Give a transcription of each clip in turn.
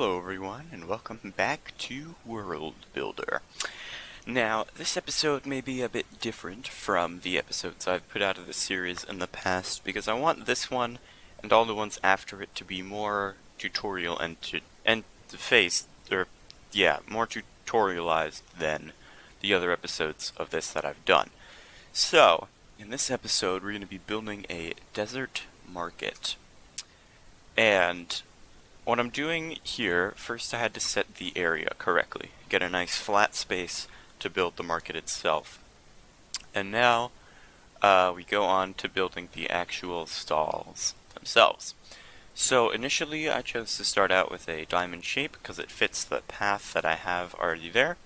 Hello everyone, and welcome back to World Builder. Now, this episode may be a bit different from the episodes I've put out of the series in the past, because I want this one and all the ones after it to be more tutorial and more tutorialized than the other episodes of this that I've done. So, in this episode, we're going to be building a desert market. And what I'm doing here, first I had to set the area correctly, get a nice flat space to build the market itself. And now we go on to building the actual stalls themselves. So initially I chose to start out with a diamond shape because it fits the path that I have already there.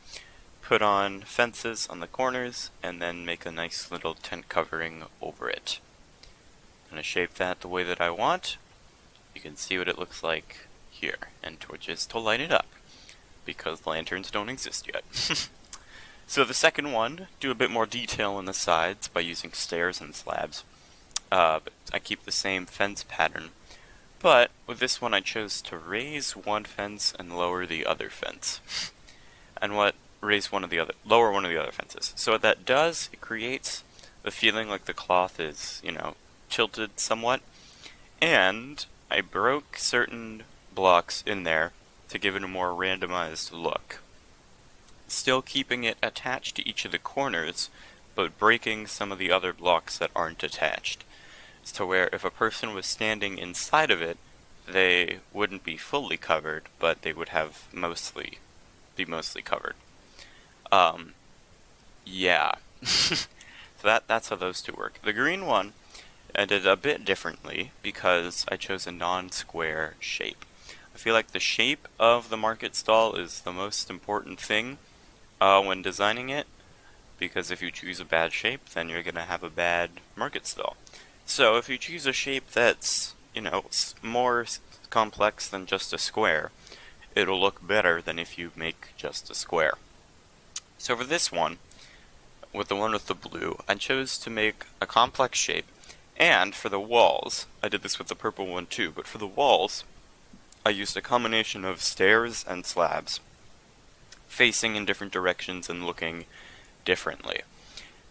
Put on fences on the corners and then make a nice little tent covering over it. I'm going to shape that the way that I want. You can see what it looks like here, and torches to light it up, because lanterns don't exist yet. So the second one, do a bit more detail on the sides by using stairs and slabs. But I keep the same fence pattern, but with this one I chose to raise one fence and lower the other fence. And lower one of the other fences. So what that does, it creates the feeling like the cloth is, tilted somewhat, and I broke certain blocks in there to give it a more randomized look. Still keeping it attached to each of the corners, but breaking some of the other blocks that aren't attached. So where if a person was standing inside of it, they wouldn't be fully covered, but they would have be mostly covered. Yeah. So that's how those two work. The green one I did a bit differently because I chose a non-square shape. I feel like the shape of the market stall is the most important thing when designing it, because if you choose a bad shape, then you're going to have a bad market stall. So if you choose a shape that's, more complex than just a square, it'll look better than if you make just a square. So for this one, with the one with the blue, I chose to make a complex shape. And for the walls, I did this with the purple one too, but for the walls, I used a combination of stairs and slabs, facing in different directions and looking differently.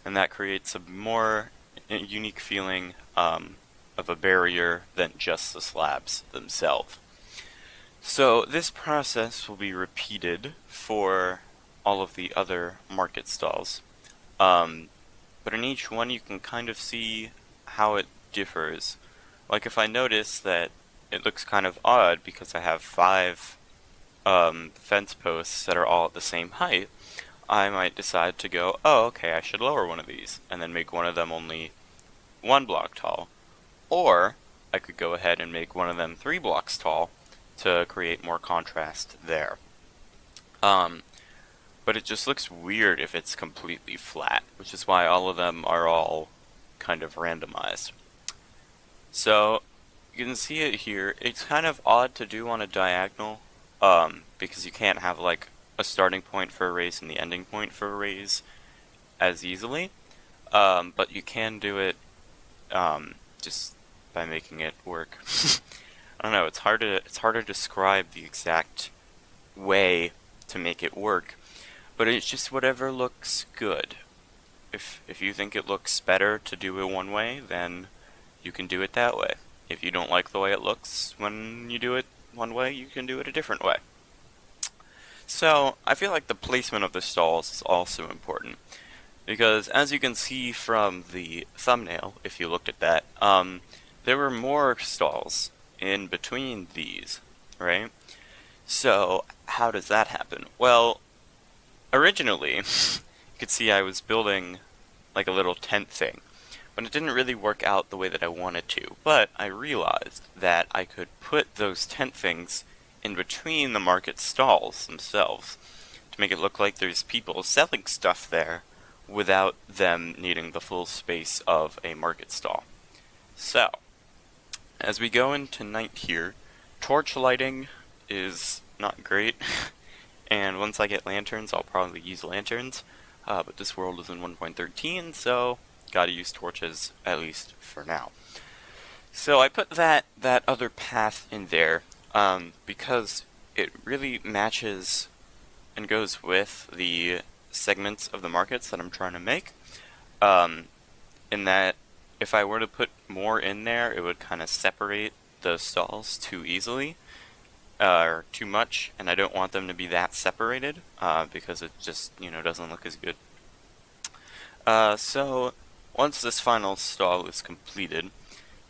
And that creates a more unique feeling of a barrier than just the slabs themselves. So this process will be repeated for all of the other market stalls. But in each one you can kind of see how it differs. Like if I notice that it looks kind of odd because I have 5 fence posts that are all at the same height, I might decide to go, oh okay, I should lower one of these, and then make one of them only 1 block tall. Or I could go ahead and make one of them 3 blocks tall to create more contrast there. But it just looks weird if it's completely flat, which is why all of them are all kind of randomized. So you can see it here. It's kind of odd to do on a diagonal, because you can't have like a starting point for a raise and the ending point for a raise as easily. But you can do it just by making it work. I don't know. It's hard to describe the exact way to make it work, but it's just whatever looks good. If you think it looks better to do it one way, then you can do it that way. If you don't like the way it looks when you do it one way, you can do it a different way. So, I feel like the placement of the stalls is also important, because as you can see from the thumbnail, if you looked at that, there were more stalls in between these, right? So, how does that happen? Well, originally, you could see I was building like a little tent thing, but it didn't really work out the way that I wanted to. But I realized that I could put those tent things in between the market stalls themselves to make it look like there's people selling stuff there without them needing the full space of a market stall. So, as we go into night here, torch lighting is not great, and once I get lanterns, I'll probably use lanterns, but this world is in 1.13, so gotta use torches, at least for now. So I put that other path in there, because it really matches and goes with the segments of the markets that I'm trying to make. In that if I were to put more in there, it would kind of separate the stalls too easily, or too much, and I don't want them to be that separated, because it just, doesn't look as good. So once this final stall is completed,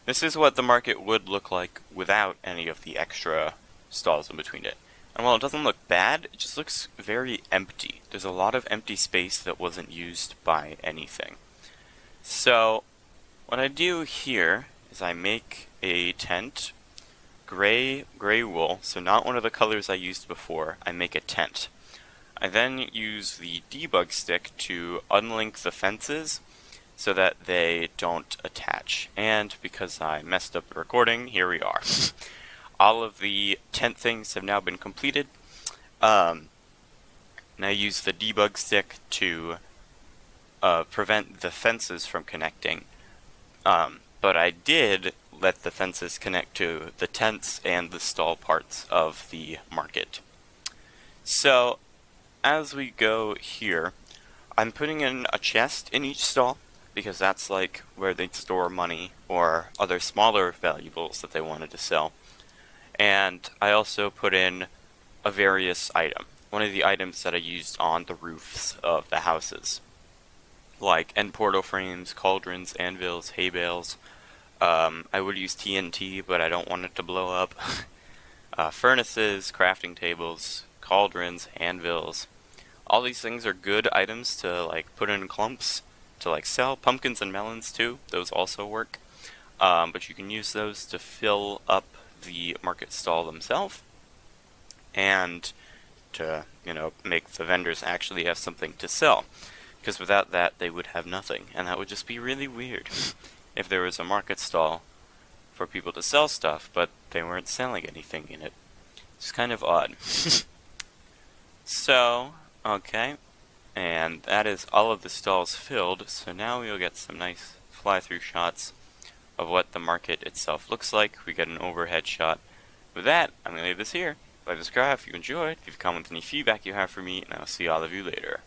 this is what the market would look like without any of the extra stalls in between it. And while it doesn't look bad, it just looks very empty. There's a lot of empty space that wasn't used by anything. So what I do here is I make a tent, gray wool, so not one of the colors I used before. I make a tent. I then use the debug stick to unlink the fences so that they don't attach. And because I messed up the recording, here we are. All of the tent things have now been completed. And I use the debug stick to prevent the fences from connecting. But I did let the fences connect to the tents and the stall parts of the market. So as we go here, I'm putting in a chest in each stall, because that's like where they'd store money or other smaller valuables that they wanted to sell. And I also put in a various item, one of the items that I used on the roofs of the houses, like end portal frames, cauldrons, anvils, hay bales. I would use TNT, but I don't want it to blow up. Furnaces, crafting tables, cauldrons, anvils. All these things are good items to put in clumps to sell. Pumpkins and melons too, those also work. But you can use those to fill up the market stall themselves, and to make the vendors actually have something to sell. Because without that, they would have nothing, and that would just be really weird. If there was a market stall for people to sell stuff, but they weren't selling anything in it. It's kind of odd. So, okay, and that is all of the stalls filled, so now we'll get some nice fly-through shots of what the market itself looks like. We get an overhead shot. With that, I'm going to leave this here. Like, subscribe if you enjoyed, leave a comment with any feedback you have for me, and I'll see all of you later.